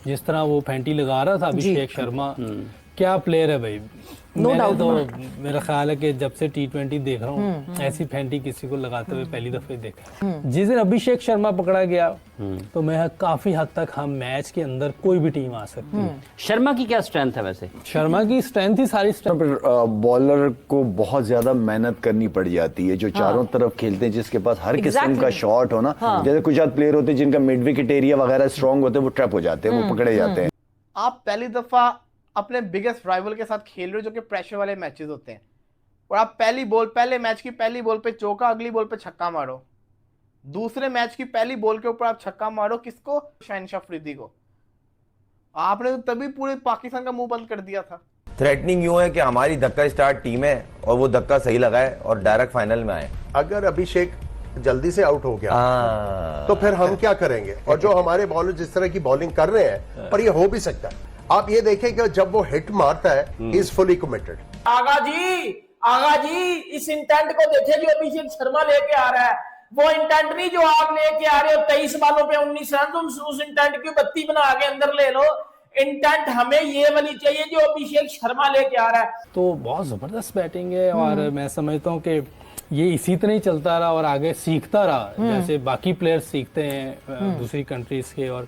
जिस तरह वो फैंटी लगा रहा था अभिषेक शर्मा, क्या प्लेयर है भाई। मैंने तो मेरा ख्याल है कि जब से T20 देख रहा हूँ ऐसी फैंटी किसी को लगाते हुए पहली दफे देखा। जिस दिन अभिषेक शर्मा पकड़ा गया तो मैं काफी हद तक हम मैच के अंदर कोई भी टीम आ सकती है। शर्मा की क्या स्ट्रेंथ है वैसे? शर्मा की स्ट्रेंथ ही सारी बॉलर को बहुत ज्यादा मेहनत करनी पड़ जाती है, जो चारों तरफ खेलते हैं, जिसके पास हर किस्म का शॉट हो ना। जैसे कुछ प्लेयर होते हैं जिनका मिड विकेट एरिया वगैरह स्ट्रांग होते हैं, वो ट्रैप हो जाते हैं, वो पकड़े जाते हैं। आप पहली दफा अपने बिगेस्ट राइवल के साथ खेल रहे हो जो कि प्रेशर वाले मैचेस होते हैं, और आप पहले मैच की पहली बॉल पे चौका, अगली बॉल पे छक्का मारो। दूसरे मैच की पहली बॉल के ऊपर आप छक्का मारो, किसको? शहनशाह अफरीदी को। आपने तो तभी पूरे पाकिस्तान का मुंह बंद कर दिया था। थ्रेटनिंग यूं है कि हमारी धक्का स्टार्ट टीम है और वो धक्का सही लगाए और डायरेक्ट फाइनल में आए। अगर अभिषेक जल्दी से आउट हो गया तो फिर हम क्या करेंगे? और जो हमारे बॉलर जिस तरह की बॉलिंग कर रहे हैं, पर ये हो भी सकता है। आप ये देखें कि जब वो हिट मारता है, इज फुली कमिटेड। आगा जी इस इंटेंट को देखे जो अभिषेक शर्मा लेके आ रहा है, वो इंटेंट नहीं जो आप लेके आ रहे हो 23 बालों पे 19 रन। तुम उस इंटेंट की बत्ती बना के अंदर ले लो। इंटेंट हमें ये वाली चाहिए जो अभिषेक शर्मा लेके आ रहा है। तो बहुत जबरदस्त बैटिंग है और मैं समझता हूँ कि ये इसी तरह ही चलता रहा और आगे सीखता रहा, जैसे बाकी प्लेयर्स सीखते हैं दूसरी कंट्रीज के और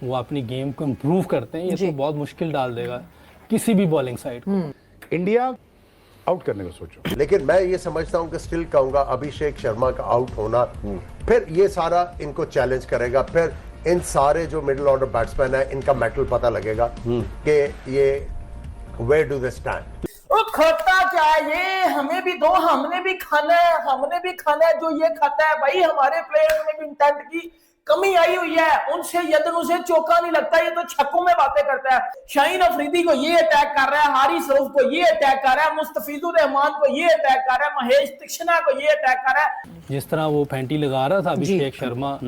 वो अपनी गेम को इम्प्रूव करते हैं। ये तो बहुत मुश्किल डाल देगा किसी भी बॉलिंग साइड को। इंडिया आउट करने को सोचो, लेकिन मैं ये समझता हूं कि स्टिल कहूंगा अभिषेक शर्मा का आउट होना फिर ये सारा इनको चैलेंज करेगा। फिर इन सारे जो मिडिल ऑर्डर बैट्समैन है, इनका मेटल पता लगेगा कि ये वेयर डू दे स्टैंड। वो खाता क्या है? ये हमें भी दो, हमने भी खाना है जो ये खाता है। भाई हमारे प्लेयर में भी इंटेंट की कमी आई हुई है। उनसे यदन उसे चौका नहीं लगता, ये तो छक्कों में बातें करता है। शाहीन अफरीदी को ये अटैक कर रहा है, हारिस रऊफ को ये अटैक कर रहा है, मुस्तफिजुर रहमान को ये अटैक कर रहा है, महेश तीक्ष्णा को ये अटैक कर रहा है। जिस तरह वो फैंटी लगा रहा था अभिषेक शर्मा,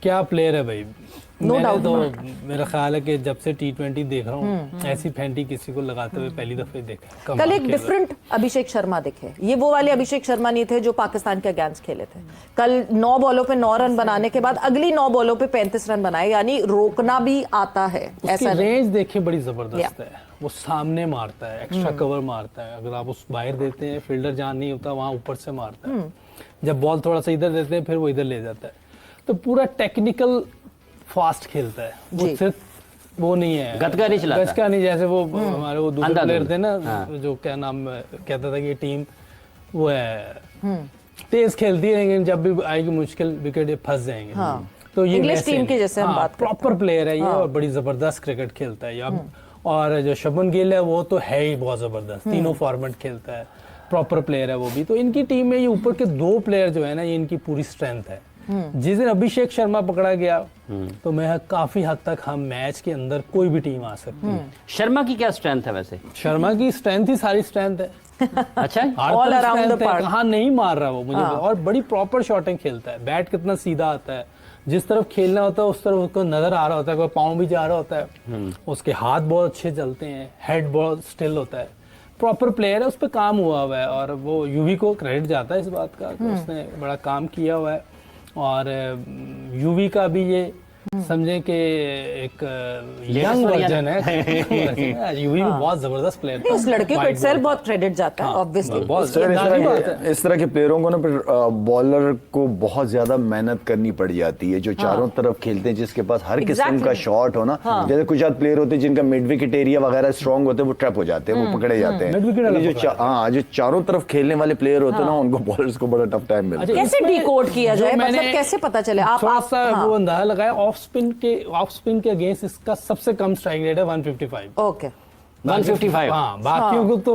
क्या प्लेयर है भाई। मैंने तो मेरा ख्याल है कि जब से T20 देख रहा हूँ ऐसी फैंटी किसी को लगाते हुए पहली दफे देखा। कल एक डिफरेंट अभिषेक शर्मा दिखे। ये वो वाले अभिषेक शर्मा नहीं थे जो पाकिस्तान के अगेंस्ट खेले थे। कल 9 बॉलों पे 9 रन बनाने के बाद अगली 9 बॉलों पे 35 रन बनाए, यानी रोकना भी आता है। ऐसा रेंज देखे बड़ी जबरदस्त है। वो सामने मारता है, एक्स्ट्रा कवर मारता है। अगर आप उस बाहर देते हैं, फील्डर जहाँ नहीं होता वहां ऊपर से मारता है। जब बॉल थोड़ा सा इधर देते हैं फिर वो इधर ले जाता है। तो पूरा टेक्निकल फास्ट खेलता है। वो सिर्फ वो नहीं है गतका नहीं चलाता, गतका नहीं। जैसे वो हमारे वो दूसरे प्लेयर थे ना, जो क्या नाम कहता था कि ये टीम वो है तेज खेलती है, लेकिन जब भी आएगी मुश्किल विकेट ये फंस जाएंगे। तो ये इंग्लिश टीम की जैसे हम बात प्रॉपर प्लेयर है ये और बड़ी जबरदस्त क्रिकेट खेलता है। अब और जो शुभमन गिल है वो तो है ही बहुत जबरदस्त, तीनों फॉर्मेट खेलता है, प्रॉपर प्लेयर है वो भी। तो इनकी टीम में ये ऊपर के 2 प्लेयर जो है ना, ये इनकी पूरी स्ट्रेंथ है। जिस दिन अभिषेक शर्मा पकड़ा गया तो मैं काफी हद तक हम मैच के अंदर कोई भी टीम आ सकती है। शर्मा की क्या स्ट्रेंथ है वैसे? शर्मा की स्ट्रेंथ ही सारी स्ट्रेंथ है। अच्छा, ऑल अराउंड द पार्क। कहाँ नहीं मार रहा वो मुझे और बड़ी प्रॉपर शॉटिंग खेलता है। बैट कितना सीधा आता है, जिस तरफ खेलना होता है उस तरफ उसको नजर आ रहा होता है। कोई पाँव भी जा रहा होता है, उसके हाथ बहुत अच्छे चलते हैं, हेड बहुत स्टिल होता है। प्रॉपर प्लेयर है, उस पर काम हुआ है और वो यूवी को क्रेडिट जाता है इस बात का, उसने बड़ा काम किया हुआ है। और यूवी का भी ये समझे कि एक यंग वर्जन है। यूवी भी बहुत जबरदस्त प्लेयर है। उस लड़के को इटसेल्फ बहुत क्रेडिट जाता है ऑब्वियसली। इस तरह के प्लेयरों को ना फिर बॉलर को बहुत ज्यादा मेहनत करनी पड़ जाती है, जो चारों तरफ खेलते हैं, जिसके पास हर किस्म का शॉट हो ना। जैसे कुछ प्लेयर होते हैं जिनका मिड विकेट एरिया वगैरह स्ट्रांग होते हैं, वो ट्रैप हो जाते हैं, वो पकड़े जाते हैं। जो चारों तरफ खेलने वाले प्लेयर होते हैं ना, उनको बॉलर्स को बड़ा टफ टाइम मिलता है। कैसे डिकोड किया जाए, मतलब कैसे पता चले? आप वो अंदाजा लगाया ऑफ स्पिन के अगेंस्ट इसका सबसे कम स्ट्राइक रेट है 155। ओके 155। हाँ, बाकियों को तो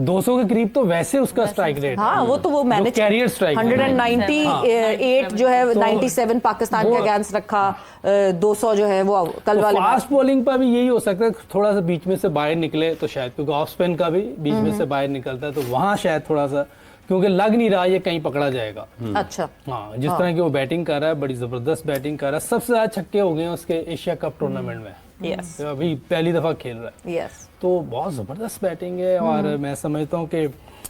200 के करीब तो वैसे उसका स्ट्राइक रेट। वो तो वो मैनेज कैरियर स्ट्राइक 198 जो है 97 पाकिस्तान के अगेंस्ट रखा, 200 जो है वो कल वाले। फास्ट बॉलिंग पर भी यही हो सकता है, थोड़ा सा बीच में से बाहर निकले तो शायद, क्योंकि ऑफ स्पिन का भी बीच में से बाहर निकलता है तो वहां शायद थोड़ा सा, क्योंकि लग नहीं रहा ये कहीं पकड़ा जाएगा। अच्छा, हाँ, जिस तरह की वो बैटिंग कर रहा है, बड़ी जबरदस्त बैटिंग कर रहा है। सबसे ज्यादा छक्के हो गए उसके एशिया कप टूर्नामेंट में। यस, अभी पहली दफा खेल रहा है। यस, तो बहुत जबरदस्त बैटिंग है और मैं समझता हूँ कि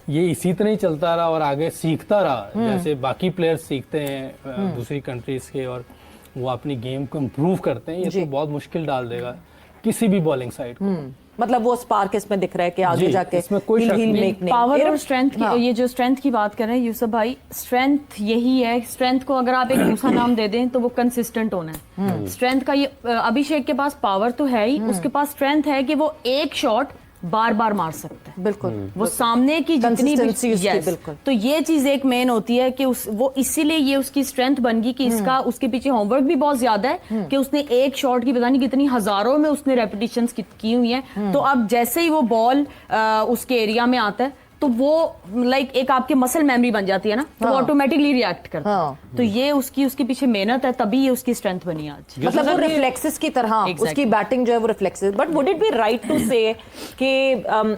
ये इसी तरह ही चलता रहा और आगे सीखता रहा, जैसे बाकी प्लेयर्स सीखते हैं दूसरी कंट्रीज के और वो अपनी गेम को इम्प्रूव करते हैं, ये तो बहुत मुश्किल डाल देगा किसी भी बॉलिंग साइड को। मतलब वो स्पार्क इसमें दिख रहा है कि आगे जी, जाके इसमें कोई शक नहीं। पावर और स्ट्रेंथ की, ये जो स्ट्रेंथ की बात कर रहे हैं यूसुफ भाई, स्ट्रेंथ यही है। स्ट्रेंथ को अगर आप एक दूसरा नाम दे दें तो वो कंसिस्टेंट होना है। स्ट्रेंथ का ये अभिषेक के पास पावर तो है ही, उसके पास स्ट्रेंथ है कि वो एक शॉट बार बार मार सकता है। बिल्कुल, वो सामने की जितनी भी Consistency उसकी, yes, बिल्कुल। तो ये चीज एक मेन होती है कि वो इसीलिए ये उसकी स्ट्रेंथ बन गई कि इसका उसके पीछे होमवर्क भी बहुत ज्यादा है कि उसने एक शॉट की पता नहीं कितनी हजारों में उसने रेपिटेशंस की हुई हैं। तो अब जैसे ही वो बॉल उसके एरिया में आता है तो वो लाइक एक आपके मसल मेमोरी बन जाती है ना, तो वो ऑटोमेटिकली रिएक्ट करता है। तो ये उसके पीछे मेहनत है, तभी ये उसकी स्ट्रेंथ बनी आज। मतलब वो रिफ्लेक्सेस की तरह उसकी बैटिंग जो है वो reflexes. But would it be right to say कि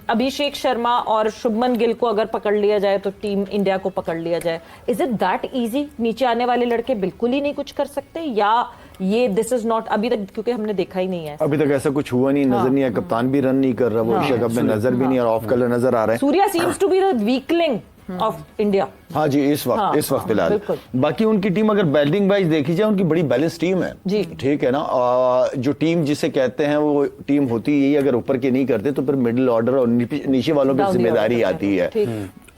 अभिषेक शर्मा और शुभमन गिल को अगर पकड़ लिया जाए तो टीम इंडिया को पकड़ लिया जाए? Is it that easy? नीचे आने वाले लड़के बिल्कुल ही नहीं कुछ कर सकते, या ये दिस इज नॉट अभी तक, क्योंकि हमने देखा ही नहीं है अभी तक ऐसा कुछ हुआ नहीं, नजर नहीं आया। कप्तान भी रन नहीं कर रहा, वो एशिया कप में नजर भी नहीं, और ऑफ कलर नजर आ रहा है। Surya seems to be the weakling of India. हाँ जी, इस वक्त फिलहाल। बाकी उनकी टीम अगर बैटिंग वाइज देखी जाए, उनकी बड़ी बैलेंस टीम है जी, ठीक है ना। जो टीम जिसे कहते हैं वो टीम होती यही, अगर ऊपर के नहीं करते तो फिर मिडिल ऑर्डर और नीचे वालों पर जिम्मेदारी आती है।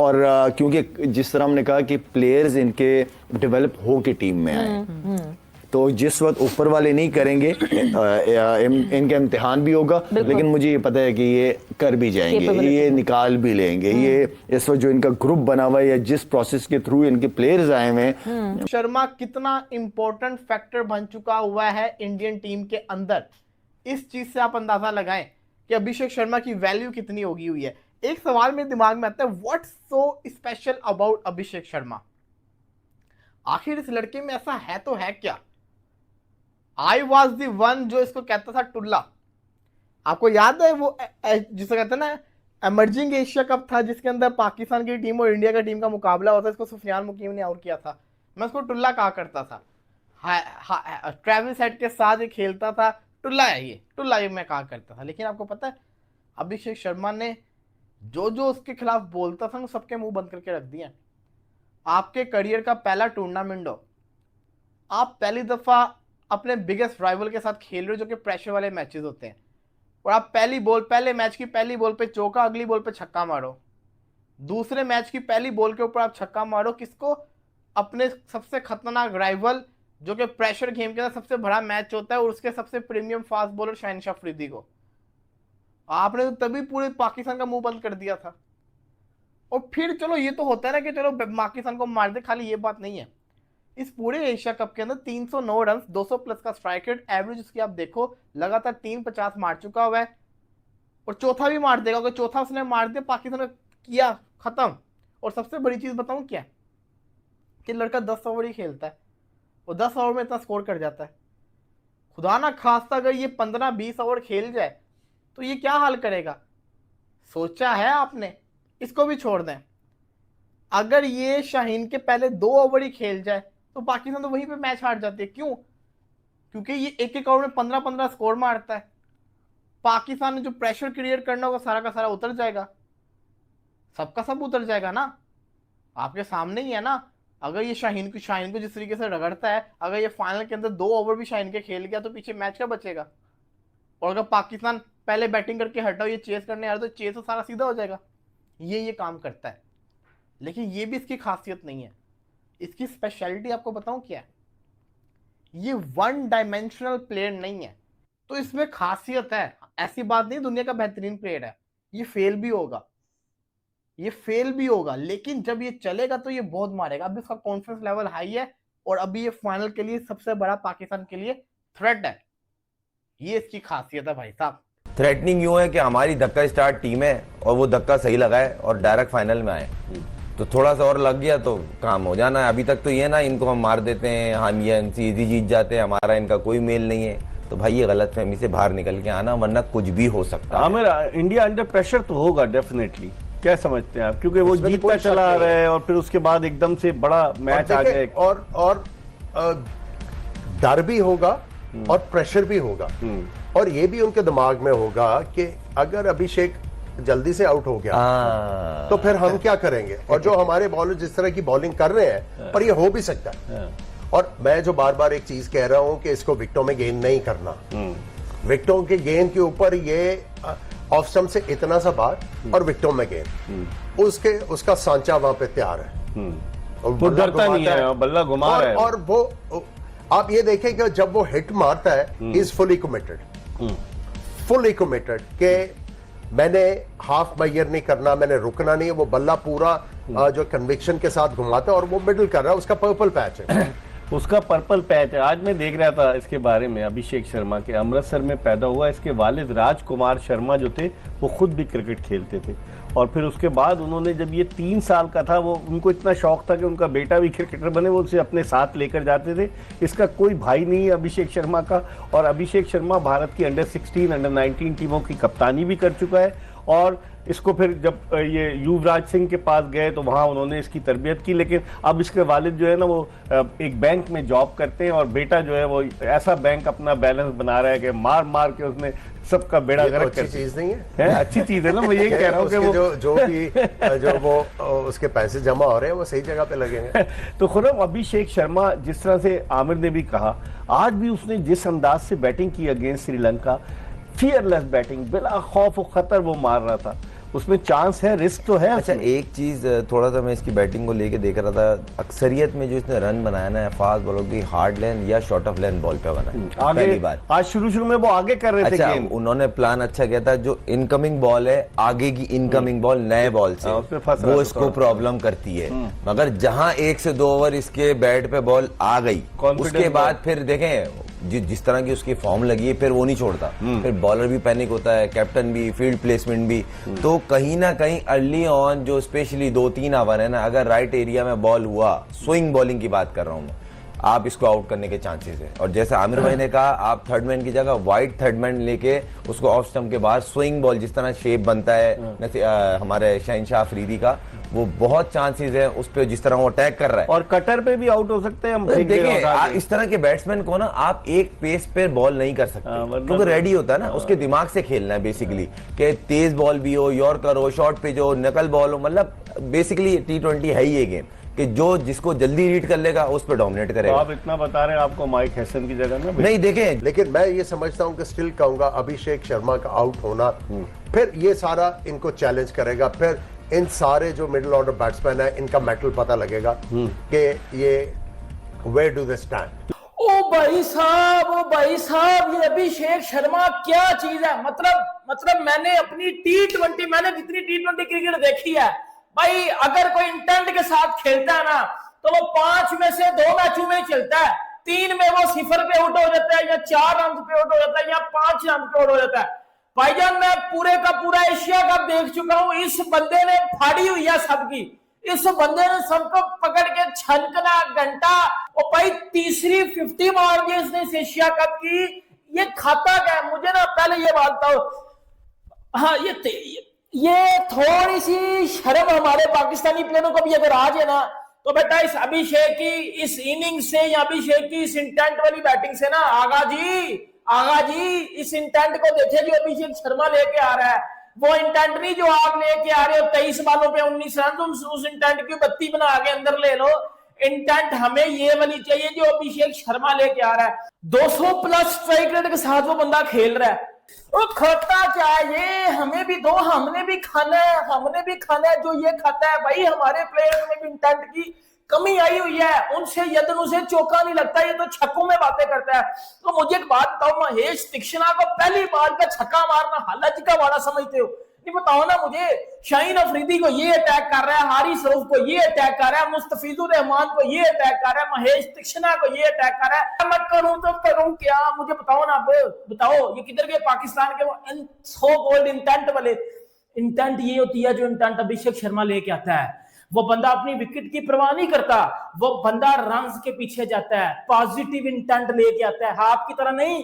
और क्योंकि जिस तरह हमने कहा कि प्लेयर्स इनके डेवलप हो के टीम में आए, तो जिस वक्त ऊपर वाले नहीं करेंगे इनका इम्तिहान भी होगा, लेकिन मुझे ये पता है कि ये कर भी जाएंगे, ये निकाल भी लेंगे। ये इस वक्त जो इनका ग्रुप बना हुआ है या जिस प्रोसेस के थ्रू इनके प्लेयर्स आए हुए हैं, शर्मा कितना इंपॉर्टेंट फैक्टर बन चुका हुआ है इंडियन टीम के अंदर, इस चीज से आप अंदाजा लगाएं कि अभिषेक शर्मा की वैल्यू कितनी होगी हुई है। एक सवाल मेरे दिमाग में आता है, what's so special about Abhishek Sharma? आखिर इस लड़के में ऐसा है तो है क्या? आई वॉज दी वन जो इसको कहता था टुल्ला। आपको याद है वो जिसे कहते हैं ना एमर्जिंग एशिया कप था, जिसके अंदर पाकिस्तान की टीम और इंडिया की टीम का मुकाबला होता है। इसको सुफियान मुकीम ने आउट किया था। मैं उसको टुल्ला कहा करता था। ट्रेविस हेड के साथ ये खेलता था, टुल्ला है ये, टुल्ला ये मैं कहा करता था। लेकिन आपको पता है अभिषेक शर्मा ने जो जो उसके खिलाफ बोलता था, वो सबके मुंह बंद करके रख दिया। आपके करियर का पहला टूर्नामेंट हो, आप पहली दफा अपने बिगेस्ट राइवल के साथ खेल रहे हो, जो कि प्रेशर वाले मैचेस होते हैं, और आप पहले मैच की पहली बॉल पे चौका, अगली बॉल पे छक्का मारो। दूसरे मैच की पहली बॉल के ऊपर आप छक्का मारो, किसको? अपने सबसे खतरनाक राइवल, जो कि प्रेशर गेम के अंदर सबसे बड़ा मैच होता है, और उसके सबसे प्रीमियम फास्ट बॉलर शहनशाह अफरीदी को। आपने तो तभी पूरे पाकिस्तान का मुंह बंद कर दिया था। और फिर चलो ये तो होता है ना कि चलो पाकिस्तान को मार दे, खाली ये बात नहीं है। इस पूरे एशिया कप के अंदर 309 रन, 200 प्लस का स्ट्राइक रेट, एवरेज उसकी आप देखो लगातार 350 मार चुका हुआ है, और चौथा भी मार देगा। अगर चौथा उसने मार दिया, पाकिस्तान ने किया खत्म। और सबसे बड़ी चीज बताऊं क्या, कि लड़का 10 ओवर ही खेलता है, और 10 ओवर में इतना स्कोर कर जाता है। खुदा ना खास्ता अगर ये 15-20 ओवर खेल जाए तो ये क्या हाल करेगा? सोचा है आपने? इसको भी छोड़ दें, अगर ये शाहीन के पहले 2 ओवर ही खेल जाए तो पाकिस्तान तो वहीं पे मैच हार जाती है। क्यों? क्योंकि ये एक ओवर में 15-15 स्कोर मारता है। पाकिस्तान ने जो प्रेशर क्रिएट करना होगा सारा का सारा उतर जाएगा, सबका सब उतर जाएगा ना। आपके सामने ही है ना। अगर ये शाहीन को जिस तरीके से रगड़ता है, अगर ये फाइनल के अंदर 2 ओवर भी शाहीन के खेल गया तो पीछे मैच का बचेगा। और अगर पाकिस्तान पहले बैटिंग करके हटाओ, ये चेस करने आ रहा तो चेस तो सारा सीधा हो जाएगा। ये काम करता है। लेकिन ये भी इसकी खासियत नहीं है। इसकी स्पेशलिटी आपको बताऊं क्या है? ये 1 डायमेंशनल प्लेयर नहीं है। तो इसमें खासियत है, ऐसी बात नहीं दुनिया का बेहतरीन प्लेयर है। ये फेल भी होगा, लेकिन जब ये चलेगा तो ये बहुत मारेगा। अभी इसका कॉन्फिडेंस लेवल हाई है, और अभी ये फाइनल के लिए सबसे बड़ा पाकिस्तान के लिए थ्रेट है। ये इसकी खासियत है भाई साहब। थ्रेटनिंग यूं है कि हमारी धक्का स्टार्ट टीम है, और वो धक्का सही लगाए और डायरेक्ट फाइनल में आए। तो थोड़ा सा और लग गया तो काम हो जाना है। अभी तक तो ये ना इनको हम मार देते हैं, हम ये इजी जीत जाते हैं, हमारा इनका कोई मेल नहीं है। तो भाई ये गलतफहमी से बाहर निकल के आना, वरना कुछ भी हो सकता है। मेरा इंडिया अंडर प्रेशर तो होगा डेफिनेटली। क्या समझते हैं आप? क्योंकि वो जीतता चला आ रहा है, और फिर उसके बाद एकदम से बड़ा मैच आ गया, और डर भी होगा और प्रेशर भी होगा। और ये भी उनके दिमाग में होगा कि अगर अभिषेक जल्दी से आउट हो गया तो फिर हम क्या करेंगे। और जो हमारे बॉलर जिस तरह की बॉलिंग कर रहे हैं, पर ये हो भी सकता है। और मैं जो बार बार एक चीज कह रहा हूं कि इसको विकेटों में गेंद नहीं करना, विकेटों के गेंद के ऊपर ये ऑफ स्टंप से इतना सा बार और विकेटों में गेंद, उसका सांचा वहां पे तैयार है, वो डरता नहीं है, बल्ला घुमा रहा है। और वो आप ये देखें कि जब वो हिट मारता है इज फुली कमिटेड कि मैंने हाफ मैयर नहीं करना, मैंने रुकना नहीं है, वो बल्ला पूरा जो कन्विक्शन के साथ घुमाता है और वो मिडल कर रहा है, उसका पर्पल पैच है। उसका पर्पल पैच है। आज मैं देख रहा था इसके बारे में, अभिषेक शर्मा के अमृतसर में पैदा हुआ, इसके वालिद राजकुमार शर्मा जो थे वो खुद भी क्रिकेट खेलते थे, और फिर उसके बाद उन्होंने जब ये 3 साल का था, वो उनको इतना शौक था कि उनका बेटा भी क्रिकेटर बने, वो उसे अपने साथ लेकर जाते थे। इसका कोई भाई नहीं है अभिषेक शर्मा का, और अभिषेक शर्मा भारत की अंडर 16 अंडर 19 टीमों की कप्तानी भी कर चुका है। और इसको फिर जब ये युवराज सिंह के पास गए तो वहाँ उन्होंने इसकी तरबियत की, लेकिन अब इसके वालिद जो है ना वो एक बैंक में जॉब करते हैं, और बेटा जो है वो ऐसा बैंक अपना बैलेंस बना रहा है कि मार मार के उसने सबका बेड़ा गर्क कर। अच्छी चीज नहीं है? अच्छी चीज है ना, मैं यही कह रहा हूँ कि वो जो वो उसके पैसे जमा हो रहे हैं वो सही जगह पे लगेंगे। तो खुरम, अभिषेक शर्मा जिस तरह से आमिर ने भी कहा, आज भी उसने जिस अंदाज से बैटिंग की अगेंस्ट श्रीलंका, फियरलेस बैटिंग, बिला खौफ और खतर वो मार रहा था, उसमें चांस है, रिस्क तो है। अच्छा, एक चीज थोड़ा सा मैं इसकी बैटिंग को लेके देख रहा था, अक्सरियत में जो इसने रन बनाया ना, फास्ट बॉलों की हार्ड लेन या शॉर्ट ऑफ लेन बॉल पे बनाया पहली बार। आज शुरू में वो आगे कर रहे थे गेंद। उन्होंने प्लान अच्छा किया था, जो इनकमिंग बॉल है, आगे की इनकमिंग बॉल नए बॉल से वो इसको प्रॉब्लम करती है, मगर जहां 1 से 2 ओवर इसके बैट पे बॉल आ गई, उसके बाद फिर देखें जिस तरह की उसकी फॉर्म लगी है, फिर वो नहीं छोड़ता, फिर बॉलर भी पैनिक होता है, कैप्टन भी, फील्ड प्लेसमेंट भी। तो कहीं ना कहीं अर्ली ऑन जो स्पेशली 2-3 ओवर है ना, अगर राइट एरिया में बॉल हुआ, स्विंग बॉलिंग की बात कर रहा हूं मैं, आप इसको आउट करने के चांसेस है। और जैसे आमिर भाई ने कहा, आप थर्ड मैन की जगह वाइड थर्ड मैन लेके उसको ऑफ स्टंप के बाहर स्विंग बॉल, जिस तरह शेप बनता है हमारे शहनशाह अफरीदी का, वो बहुत चांसेस है उस पर, जिस तरह वो अटैक कर रहा है। और कटर पे भी आउट हो सकते हैं हम। देखिए, इस तरह के बैट्समैन को ना आप एक पेस पे बॉल नहीं कर सकते, क्योंकि रेडी होता है ना, उसके दिमाग से खेलना है बेसिकली, कि तेज बॉल भी हो, यॉर्कर हो, शॉर्ट पिच हो, नकल बॉल हो, मतलब बेसिकली T20 है ही ये गेम कि जो जिसको जल्दी रीड कर लेगा उस पर डोमिनेट करेगा। तो आप इतना बता रहे हैं, आपको माइक हैसन की जगह ना नहीं देखें, लेकिन मैं ये समझता हूं कि स्टिल कहूंगा अभिषेक शर्मा का आउट होना फिर ये सारा इनको चैलेंज करेगा, फिर इन सारे जो मिडिल ऑर्डर बैट्समैन है इनका मेटल पता लगेगा कि ये वेयर डू दे स्टैंड। ओ भाई साहब, ये अभिषेक शर्मा क्या चीज है। मतलब मैंने अपनी T20, मैंने जितनी T20 क्रिकेट देखी है भाई, अगर कोई इंटेंट के साथ खेलता है ना, तो वो 5 में से 2 मैचों में चलता है, 3 में वो 0 पे आउट हो जाता है, या 4 रन पे आउट हो जाता है, या 5 रन पे आउट हो जाता है। भाईजान, मैं पूरे का पूरा एशिया कप देख चुका हूं, इस बंदे ने फाड़ी हुई है सबकी, इस बंदे ने सबको पकड़ के छनकना घंटा, और भाई तीसरी 50 मार दी इसने इस एशिया कप की। ये खाता क्या है? मुझे ना पहले ये बात बताओ, हाँ ये थोड़ी सी शर्म हमारे पाकिस्तानी प्लेयरों को भी अगर आ जाए ना, तो बेटा इस अभिषेक की इस इनिंग से, या अभिषेक की इस इंटेंट वाली बैटिंग से ना, आगा जी इस इंटेंट को देखे जो अभिषेक शर्मा लेके आ रहा है, वो इंटेंट नहीं जो आप लेके आ रहे हो 23 बालों पे 19 रन, उस इंटेंट की 32 बना के अंदर ले लो। इंटेंट हमें ये वाली चाहिए जो अभिषेक शर्मा लेके आ रहा है। 200 प्लस स्ट्राइक रेट के साथ वो बंदा खेल रहा है। वो खाता चाहिए, हमें भी दो, हमने भी खाना है जो ये खाता है। भाई हमारे प्लेयर्स में भी इंटेंट की कमी आई हुई है, उनसे यदन उसे चौका नहीं लगता, ये तो छक्कों में बातें करता है। तो मुझे एक बात बताओ, महेश तीक्ष्णा को पहली बार का छक्का मारना हालाजी का वाड़ा समझते हो? नहीं बताओ ना मुझे। शाहीन अफरीदी को ये अटैक कर रहा है, हारिस रऊफ को ये अटैक कर रहा है, मुस्तफिजुर रहमान को ये अटैक कर रहा है, महेश तीक्ष्णा को ये अटैक कर रहा है। मैं करूं तो करूं क्या? मुझे बताओ ना, बताओ ये किधर गए पाकिस्तान के वो सो कॉल्ड इंटेंट वाले? इंटेंट ये होती है जो इंटेंट अभिषेक शर्मा लेके आता है। वो बंदा अपनी विकेट की परवाह नहीं करता, वो बंदा रन्स के पीछे जाता है, पॉजिटिव इंटेंट लेके आता है। आपकी तरह नहीं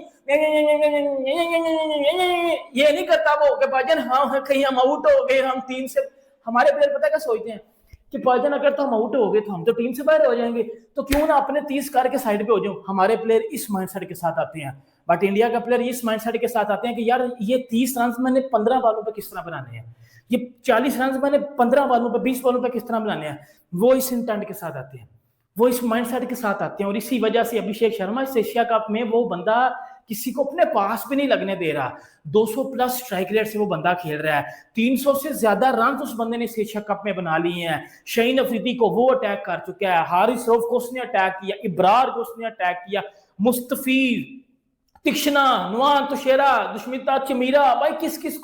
ये नहीं करता वो कि भाईजान हाँ कहीं हम आउट हो गए, हम टीम से। हमारे प्लेयर पता क्या सोचते हैं कि भाईजान अगर तो हम आउट हो गए तो हम तो टीम से बाहर हो जाएंगे, तो क्यों ना अपने 30 करके साइड पे हो जाओ। हमारे प्लेयर इस माइंडसेट के साथ आते हैं, बट इंडिया का प्लेयर इस माइंडसेट के साथ आते हैं कि यार ये 30 रन मैंने 15 बालों पे किस तरह बनाने हैं, ये 40 रन मैंने 15 बालों पे 20 बालों पे किस तरह बनाने हैं। वो इस इंटेंट के साथ आते हैं। वो इस माइंडसेट के साथ आते हैं, और इसी वजह से अभिषेक शर्मा इस एशिया कप में वो बंदा किसी को अपने पास भी नहीं लगने दे रहा। 200 प्लस स्ट्राइक रेट से वो बंदा खेल रहा है, 300 से ज्यादा रन उस बंदे ने इस एशिया कप में बना लिए हैं। शाहीन अफरीदी को वो अटैक कर चुका है, हारिस रऊफ को उसने अटैक किया, इब्रार को उसने अटैक किया, मुस्तफीज, तिक्शना, नुआन तुशेरा, दुश्मिता चमीरा, भाई किस किस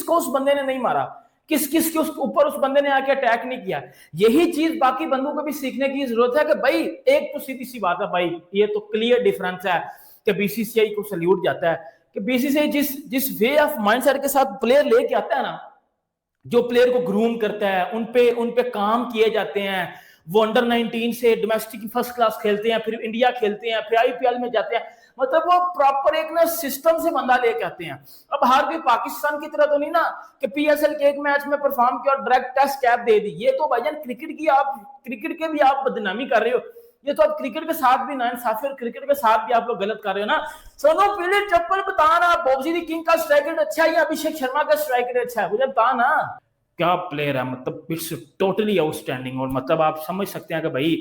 को उस बंदे ने नहीं मारा, किस के ऊपर उस बंदे ने आके अटैक नहीं किया। यही चीज बाकी बंदों को भी सीखने की जरूरत है कि भाई एक तो सीधी सी बात है भाई, ये तो क्लियर डिफरेंस है कि बीसीसीआई को सल्यूट जाता है कि बीसीसीआई जिस वे ऑफ माइंडसेट के साथ प्लेयर लेके आता है ना, जो प्लेयर को ग्रूम करता है, उन पे काम किए जाते हैं, वो अंडर 19 से डोमेस्टिक फर्स्ट क्लास खेलते हैं, फिर इंडिया खेलते हैं, फिर आईपीएल में जाते हैं, मतलब वो प्रॉपर एक ना सिस्टम से बंदा लेके आते हैं। अब हर कोई पाकिस्तान की तरह तो नहीं ना कि पीएसएल के एक मैच में परफॉर्म किया और डायरेक्ट टेस्ट कैप दे दी। ये तो भाईजान क्रिकेट के भी आप बदनामी कर रहे हो, ये तो आप क्रिकेट के साथ भी नाइंसाफी और क्रिकेट के साथ भी आप लोग गलत कर रहे हो ना। सोनू पहले चप्पल बताना, बॉक्सी किंग का स्ट्राइक रेट अच्छा है या अभिषेक शर्मा का स्ट्राइक रेट अच्छा है, मुझे बता ना। क्या प्लेयर है, मतलब इट्स टोटली आउटस्टैंडिंग। और मतलब आप समझ सकते हैं कि भाई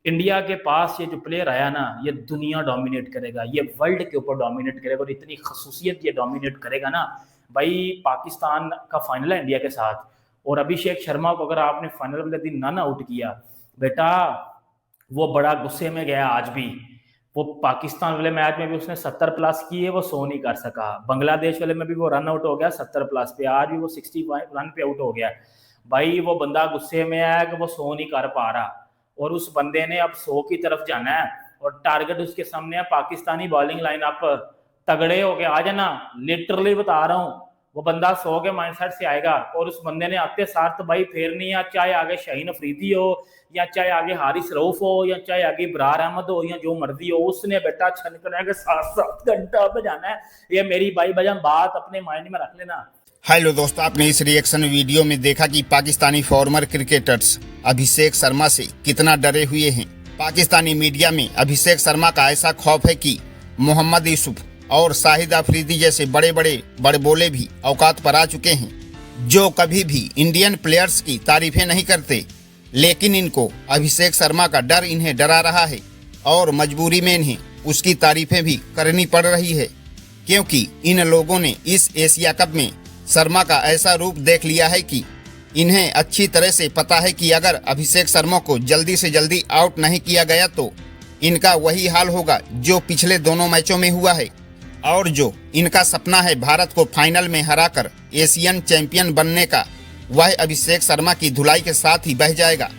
इंडिया के पास ये जो प्लेयर आया ना, ये दुनिया डोमिनेट करेगा, ये वर्ल्ड के ऊपर डोमिनेट करेगा, और इतनी खसूसियत ये डोमिनेट करेगा ना भाई। पाकिस्तान का फाइनल है इंडिया के साथ, और अभिषेक शर्मा को अगर आपने फाइनल वाले दिन ना आउट किया बेटा, वो बड़ा गुस्से में गया। आज भी वो पाकिस्तान वाले मैच में भी उसने 70 प्लस किए, वो 100 नहीं कर सका। बांग्लादेश वाले में भी वो रन आउट हो गया 70 प्लस पे, आज भी वो 65 रन पे आउट हो गया। भाई वो बंदा गुस्से में है कि वो 100 नहीं कर पा रहा, और उस बंदे ने अब 100 की तरफ जाना है, और टारगेट उसके सामने है पाकिस्तानी बॉलिंग लाइनअप तगड़े हो के आ जाना। लिटरली बता रहा हूँ, वो बंदा 100 के माइंडसेट से आएगा, और उस बंदे ने आते सार तो भाई फेरनी है, चाहे आगे शाहीन अफरीदी हो, या चाहे आगे हारिस रऊफ हो, या चाहे आगे इब्रार अहमद हो, या जो मर्जी हो, उसने बेटा छनकने के 7-7 घंटा बजाना है। ये मेरी भाई बजान बात अपने माइंड में रख लेना। हेलो दोस्तों, आपने इस रिएक्शन वीडियो में देखा कि पाकिस्तानी फॉर्मर क्रिकेटर्स अभिषेक शर्मा से कितना डरे हुए हैं। पाकिस्तानी मीडिया में अभिषेक शर्मा का ऐसा खौफ है कि मोहम्मद यूसुफ और शाहिद अफरीदी जैसे बड़े बोले भी औकात पर आ चुके हैं, जो कभी भी इंडियन प्लेयर्स की तारीफें नहीं करते, लेकिन इनको अभिषेक शर्मा का डर इन्हें डरा रहा है, और मजबूरी में इन्हें उसकी तारीफें भी करनी पड़ रही है, क्योंकि इन लोगों ने इस एशिया कप में शर्मा का ऐसा रूप देख लिया है कि इन्हें अच्छी तरह से पता है कि अगर अभिषेक शर्मा को जल्दी से जल्दी आउट नहीं किया गया तो इनका वही हाल होगा जो पिछले दोनों मैचों में हुआ है, और जो इनका सपना है भारत को फाइनल में हराकर एशियन चैंपियन बनने का, वह अभिषेक शर्मा की धुलाई के साथ ही बह जाएगा।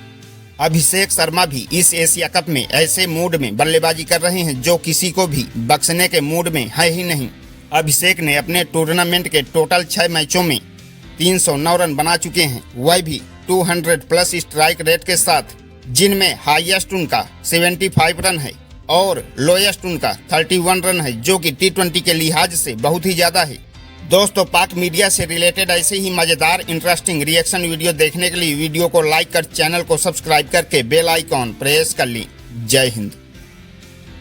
अभिषेक शर्मा भी इस एशिया कप में ऐसे मूड में बल्लेबाजी कर रहे हैं जो किसी को भी बख्शने के मूड में है ही नहीं। अभिषेक ने अपने टूर्नामेंट के टोटल 6 मैचों में 309 रन बना चुके हैं, वह भी 200 प्लस स्ट्राइक रेट के साथ, जिनमें हाईएस्ट उनका 75 रन है और लोएस्ट उनका 31 रन है, जो कि T20 के लिहाज से बहुत ही ज्यादा है। दोस्तों, पाक मीडिया से रिलेटेड ऐसे ही मजेदार इंटरेस्टिंग रिएक्शन वीडियो देखने के लिए वीडियो को लाइक कर चैनल को सब्सक्राइब करके बेल आइकॉन प्रेस कर ली। जय हिंद।